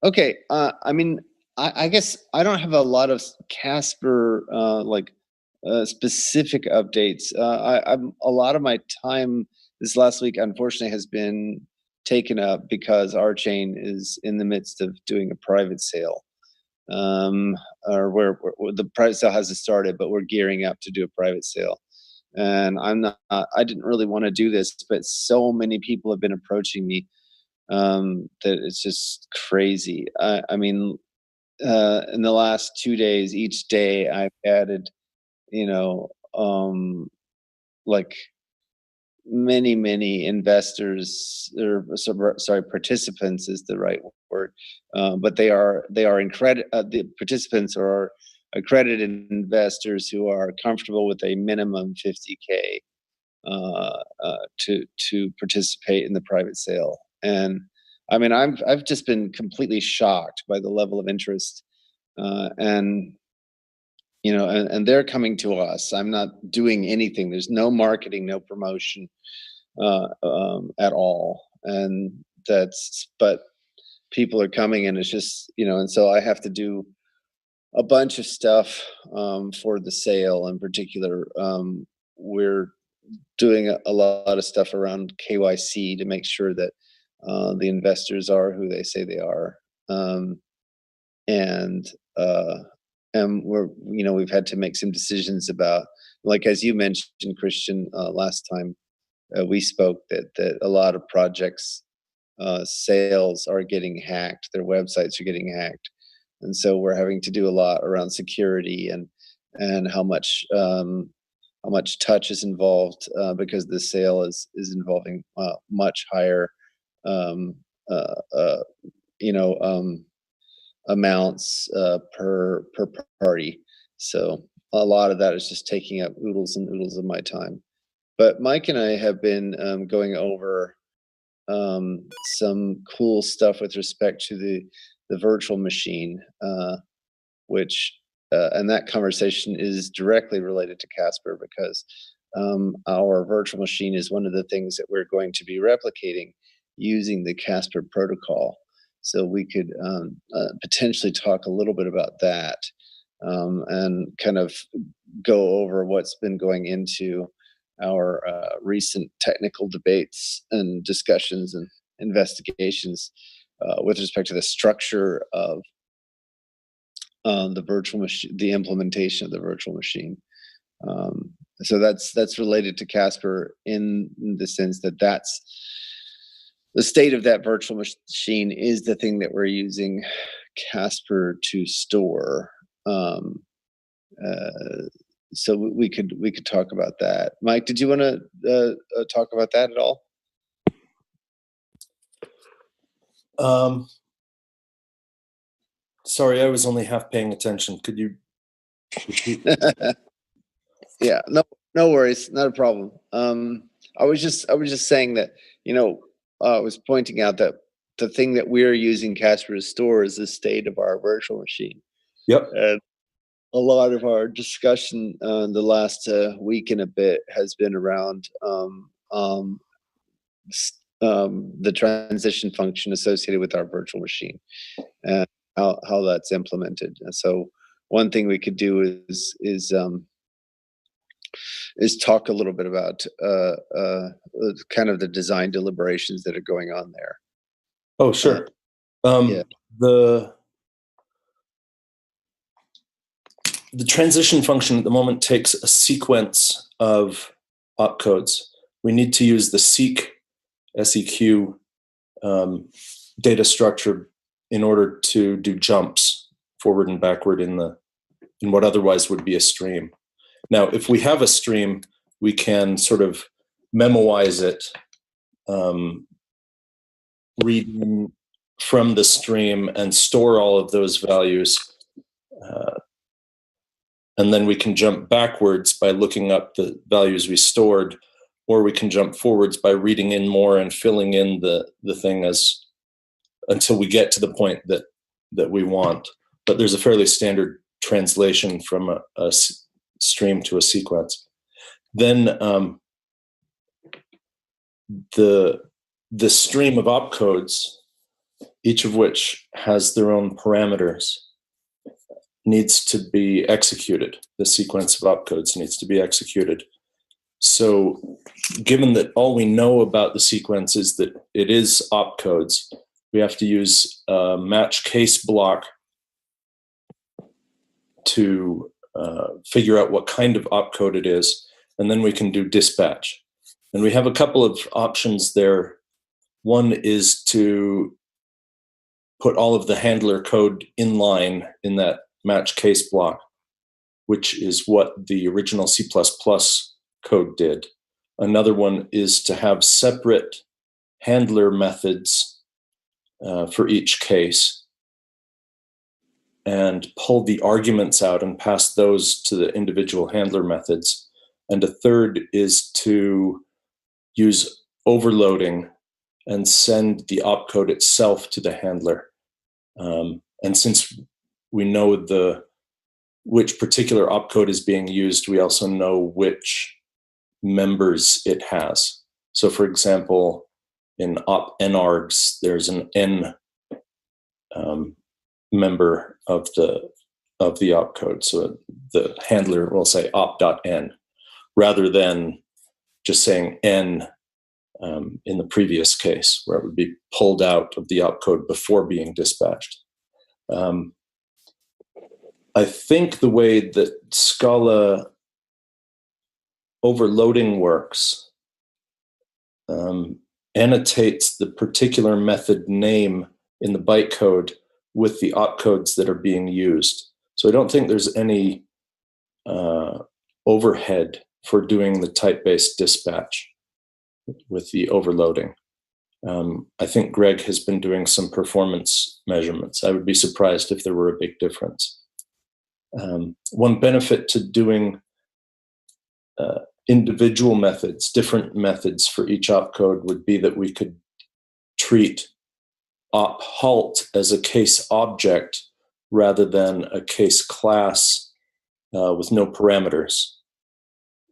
Okay. I mean, I guess I don't have a lot of Casper specific updates. I'm a lot of my time this last week, unfortunately, has been taken up because our chain is in the midst of doing a private sale. Um, or where the private sale hasn't started, but we're gearing up to do a private sale. And I'm not. I didn't really want to do this, but so many people have been approaching me that it's just crazy. I mean, in the last 2 days, each day I've added, you know, like many investors, or sorry, participants is the right word, but they are the participants are accredited investors who are comfortable with a minimum 50K to participate in the private sale. And I mean, I've just been completely shocked by the level of interest, and and they're coming to us. I'm not doing anything. There's no marketing, no promotion at all, and but people are coming, and it's just and so I have to do a bunch of stuff for the sale. In particular, we're doing a lot of stuff around KYC to make sure that the investors are who they say they are. Um, and uh, and we've had to make some decisions about, like as you mentioned, Christian, last time we spoke, that a lot of projects sales are getting hacked, their websites are getting hacked, and so we're having to do a lot around security and how much touch is involved, because the sale is involving much higher um, uh, uh, you know amounts per party. So a lot of that is just taking up oodles and oodles of my time. But Mike and I have been going over some cool stuff with respect to the virtual machine, which and that conversation is directly related to Casper, because our virtual machine is one of the things that we're going to be replicating using the Casper protocol. So we could potentially talk a little bit about that, and kind of go over what's been going into our recent technical debates and discussions and investigations with respect to the structure of the virtual machine, the implementation of the virtual machine. So that's related to Casper in the sense that that's the state of that virtual machine is the thing that we're using Casper to store. Um, uh, so we could talk about that. Mike, did you want to talk about that at all? Sorry, I was only half paying attention. Could you repeat? Yeah, no worries, not a problem. I was just saying that I was pointing out that the thing that we're using Casper to store is the state of our virtual machine. Yep. And a lot of our discussion the last week and a bit has been around the transition function associated with our virtual machine and how that's implemented. And so one thing we could do is talk a little bit about kind of the design deliberations that are going on there. Oh, sure. Yeah. The transition function at the moment takes a sequence of opcodes. We need to use the seq data structure in order to do jumps forward and backward in what otherwise would be a stream. Now, if we have a stream, we can sort of memoize it, read from the stream and store all of those values. And then we can jump backwards by looking up the values we stored, or we can jump forwards by reading in more and filling in the thing until we get to the point that we want. But there's a fairly standard translation from a stream to a sequence. Then the stream of opcodes each of which has their own parameters, needs to be executed. The sequence of opcodes needs to be executed. So given that all we know about the sequence is that it is opcodes, we have to use a match case block to figure out what kind of opcode it is, and then we can do dispatch. And we have a couple of options there. One is to put all of the handler code in line in that match case block, which is what the original C++ code did. Another one is to have separate handler methods for each case and pull the arguments out and pass those to the individual handler methods. And a third is to use overloading and send the opcode itself to the handler. And since we know which particular opcode is being used, we also know which members it has. So for example, in op-nargs, there's an n member of the opcode. So the handler will say op.n rather than just saying n in the previous case, where it would be pulled out of the opcode before being dispatched. I think the way that Scala overloading works annotates the particular method name in the bytecode with the opcodes that are being used. So I don't think there's any overhead for doing the type-based dispatch with the overloading. I think Greg has been doing some performance measurements. I would be surprised if there were a big difference. One benefit to doing individual methods, different methods for each opcode, would be that we could treat op halt as a case object rather than a case class with no parameters.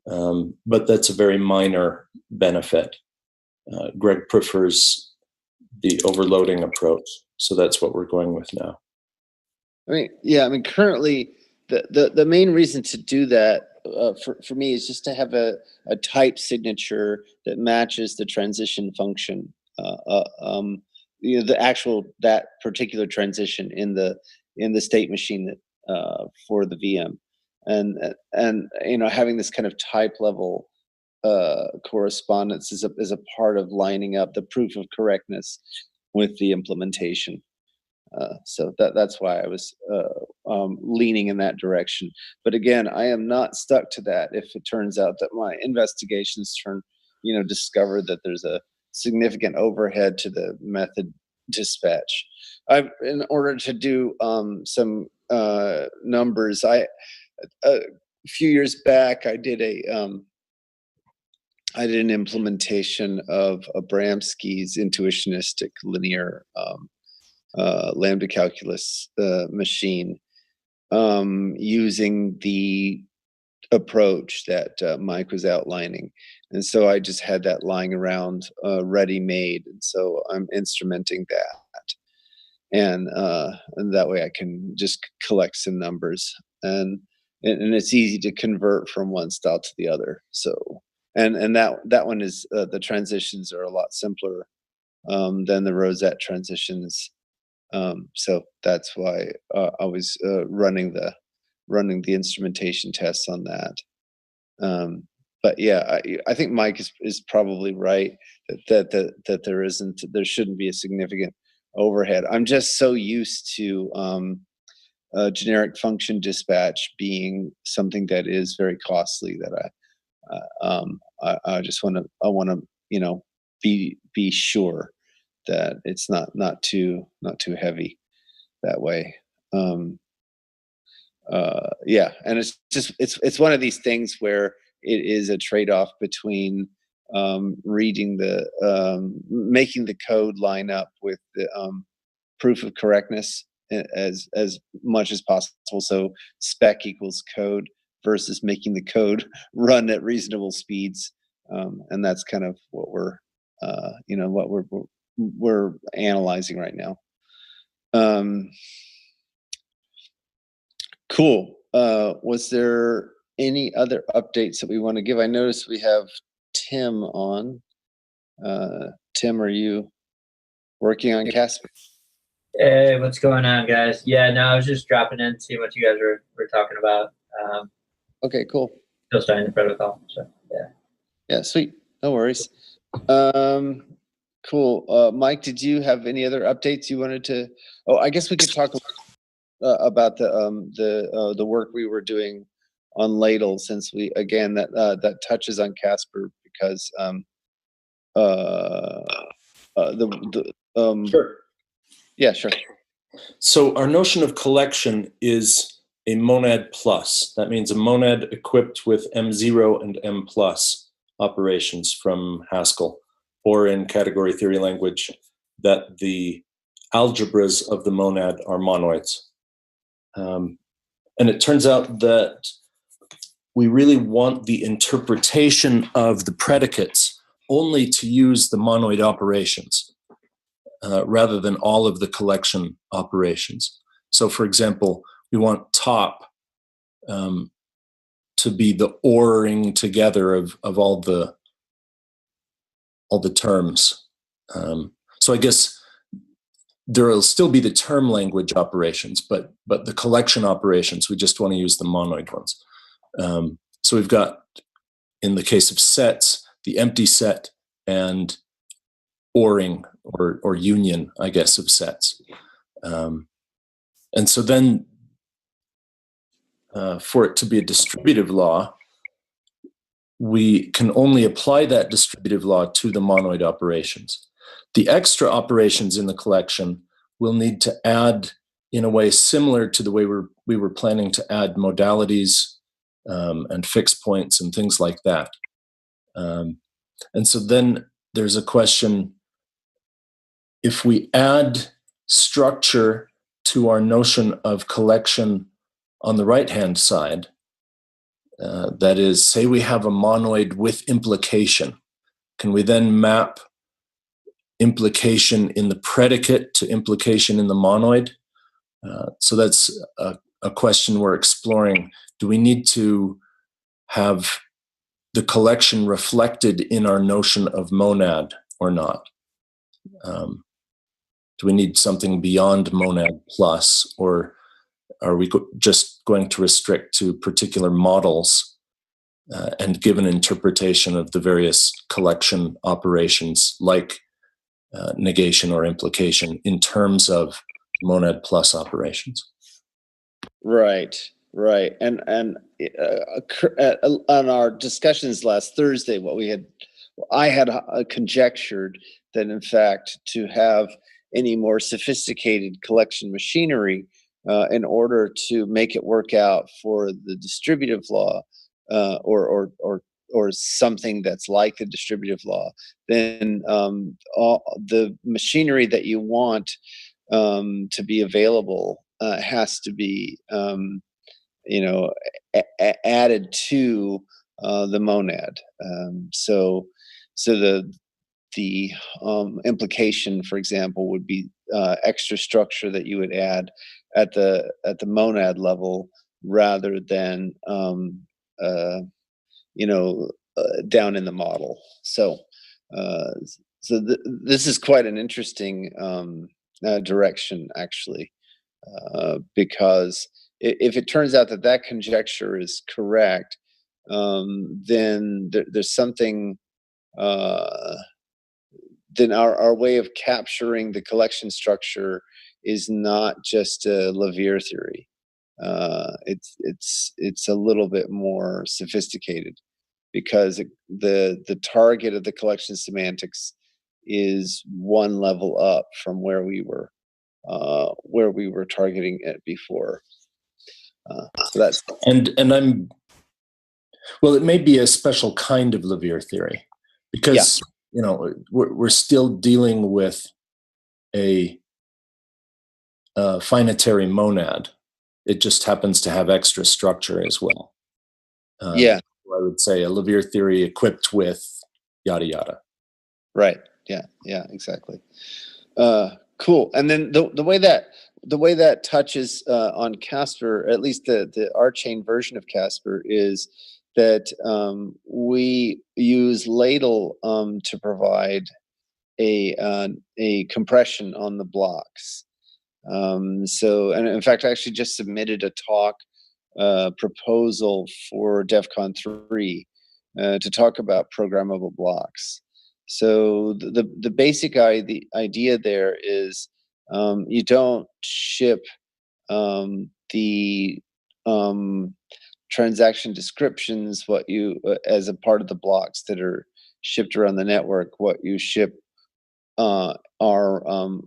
But that's a very minor benefit. Greg prefers the overloading approach, so that's what we're going with now. Currently, the main reason to do that for me is just to have a type signature that matches the transition function. That particular transition in the state machine that for the VM, and having this kind of type level correspondence is a part of lining up the proof of correctness with the implementation. So that's why I was leaning in that direction. But again, I am not stuck to that if it turns out that my investigations discover that there's a significant overhead to the method dispatch. In order to do some numbers, a few years back I did an implementation of Abramsky's intuitionistic linear lambda calculus machine using the approach that Mike was outlining. And so I just had that lying around ready-made. And so I'm instrumenting that. And that way I can just collect some numbers. And it's easy to convert from one style to the other. So, and that one is, the transitions are a lot simpler than the Rosette transitions. So that's why I was running the instrumentation tests on that. But yeah, I think Mike is probably right that there shouldn't be a significant overhead. I'm just so used to generic function dispatch being something that is very costly that I just want to be sure that it's not too heavy that way. Yeah, and it's one of these things where it is a trade-off between making the code line up with the proof of correctness as much as possible. So spec equals code versus making the code run at reasonable speeds, and that's kind of what we're analyzing right now. Um, cool. Was there any other updates that we want to give? I noticed we have Tim on. Tim, are you working on Casper? Hey, what's going on, guys? Yeah, no, I was just dropping in, seeing what you guys were talking about. Okay, cool. Still starting the protocol, so yeah. Yeah, sweet. No worries. Cool. Mike, did you have any other updates you wanted to? Oh, I guess we could talk about the work we were doing on Ladle, since we again that touches on Casper, because Sure. Yeah, sure. So our notion of collection is a monad plus. That means a monad equipped with M0 and M plus operations from Haskell, or in category theory language, that the algebras of the monad are monoids. And it turns out that we really want the interpretation of the predicates only to use the monoid operations, rather than all of the collection operations. So, for example, we want top to be the oring together of all the terms. So I guess there will still be the term language operations, but the collection operations, we just want to use the monoid ones. So we've got, in the case of sets, the empty set and oring or union, I guess, of sets. And so then for it to be a distributive law, we can only apply that distributive law to the monoid operations. The extra operations in the collection will need to add in a way similar to the way we were planning to add modalities and fixed points and things like that. And so then there's a question, if we add structure to our notion of collection on the right-hand side, that is, say we have a monoid with implication, can we then map implication in the predicate to implication in the monoid? So that's a question we're exploring. Do we need to have the collection reflected in our notion of monad or not? Do we need something beyond monad plus, or are we just going to restrict to particular models and give an interpretation of the various collection operations like negation or implication in terms of monad plus operations? Right. And on our discussions last Thursday, I had conjectured that, in fact, to have any more sophisticated collection machinery, in order to make it work out for the distributive law, or something that's like the distributive law, then all the machinery that you want to be available has to be added to the monad. So the implication, for example, would be extra structure that you would add at the monad level, rather than down in the model. So this is quite an interesting direction, actually, because if it turns out that conjecture is correct, then there's something. Then our way of capturing the collection structure is not just a Levier theory. It's a little bit more sophisticated, because the target of the collection semantics is one level up from where we were targeting it before. So that's and I'm well, it may be a special kind of Levier theory, because we're still dealing with a finitary monad. It just happens to have extra structure as well. I would say a Levier theory equipped with yada yada. Right. Yeah. Exactly. Cool. And then the way that the way that touches on Casper, at least the R chain version of Casper, is that we use ladle to provide a compression on the blocks. So, and in fact, I actually just submitted a talk proposal for DEF CON 3 to talk about programmable blocks. So the basic idea there is you don't ship the transaction descriptions what you as a part of the blocks that are shipped around the network. What you ship are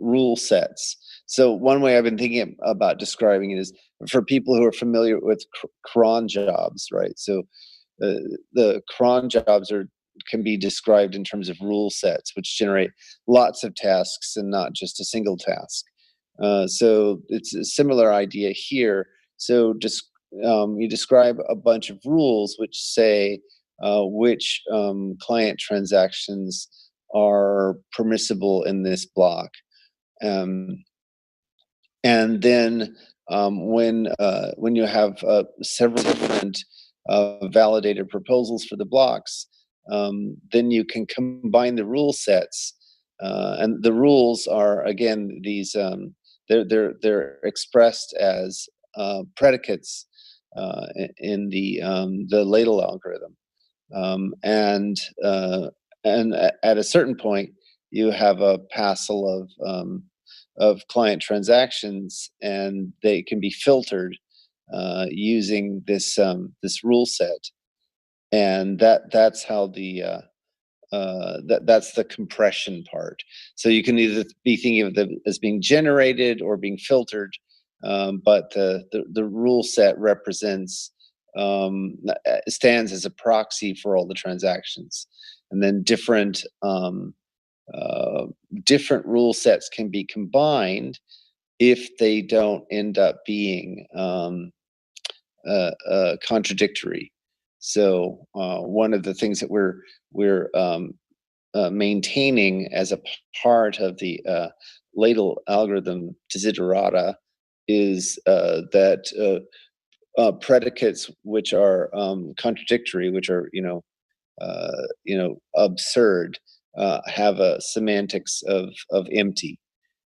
rule sets. So one way I've been thinking about describing it is for people who are familiar with cron jobs, right? So the cron jobs can be described in terms of rule sets, which generate lots of tasks and not just a single task. So it's a similar idea here. So just you describe a bunch of rules which say which client transactions are permissible in this block. And then when you have several different validated proposals for the blocks, then you can combine the rule sets, and the rules are again these they're expressed as predicates in the ladle algorithm, and at a certain point you have a passel of client transactions, and they can be filtered using this rule set, and that's how that's the compression part. So you can either be thinking of them as being generated or being filtered, but the rule set represents stands as a proxy for all the transactions, and then different rule sets can be combined if they don't end up being contradictory. So one of the things that we're maintaining as a part of the ladle algorithm desiderata is that predicates which are contradictory, which are absurd, have a semantics of empty.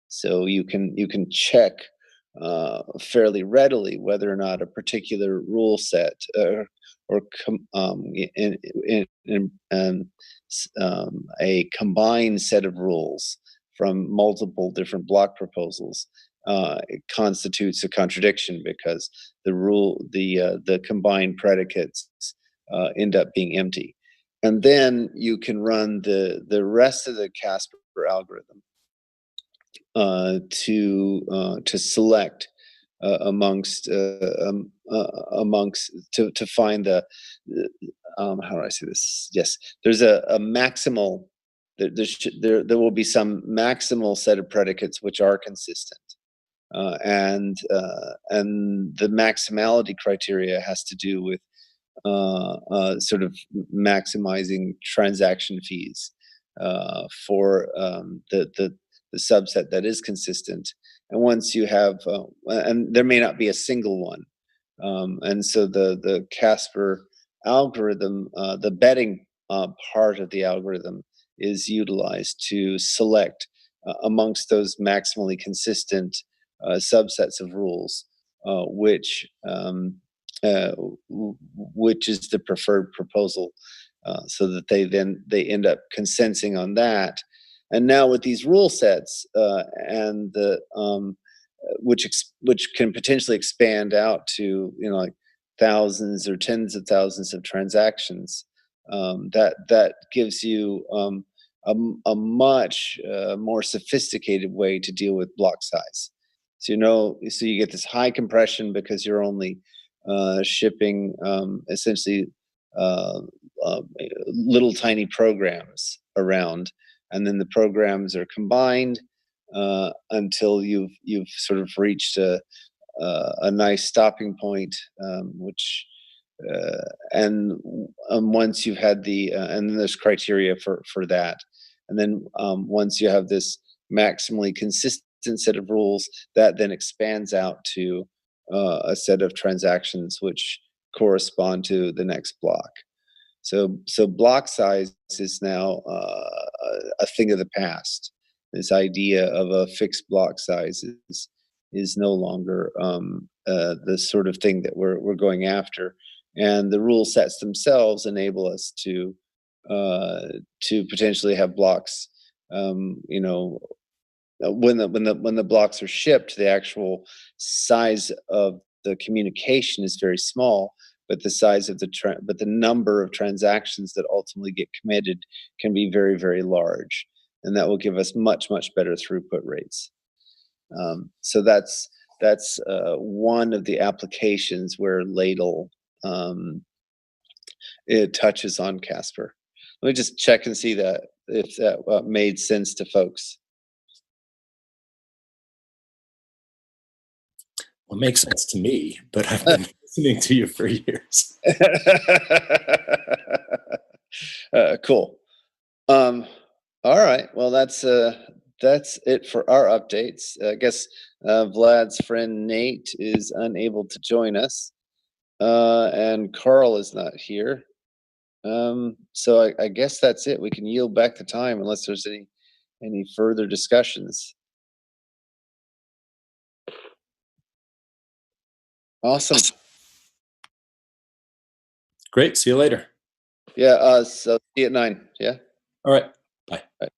So you can check fairly readily whether or not a particular rule set or a combined set of rules from multiple different block proposals it constitutes a contradiction, because the combined predicates end up being empty. And then you can run the rest of the Casper algorithm to select amongst to find the how do I say this? Yes, there's a maximal. There will be some maximal set of predicates which are consistent, and the maximality criteria has to do with sort of maximizing transaction fees for the subset that is consistent. And once you have, and there may not be a single one, and so the Casper algorithm, the betting part of the algorithm is utilized to select amongst those maximally consistent subsets of rules, which is the preferred proposal, so that they end up consenting on that. And now with these rule sets and the which can potentially expand out to like thousands or tens of thousands of transactions, that gives you a much more sophisticated way to deal with block size. So you get this high compression because you're only shipping essentially little tiny programs around, and then the programs are combined until you've sort of reached a nice stopping point, which and once you've had and then there's criteria for that, and then once you have this maximally consistent set of rules that then expands out to a set of transactions which correspond to the next block. So block size is now a thing of the past. This idea of a fixed block size is no longer the sort of thing that we're going after. And the rule sets themselves enable us to potentially have blocks. You know, when the blocks are shipped, the actual size of the communication is very small, but the size of the number of transactions that ultimately get committed can be very, very large, and that will give us much better throughput rates. So that's one of the applications where Ladle it touches on Casper. Let me just check and see that if that made sense to folks. Well, it makes sense to me, but I've been listening to you for years. Cool. All right. Well, that's it for our updates. I guess Vlad's friend Nate is unable to join us, and Carl is not here. So I guess that's it. We can yield back the time unless there's any further discussions. Awesome. Great. See you later. Yeah. So see you at 9. Yeah. All right. Bye. Bye.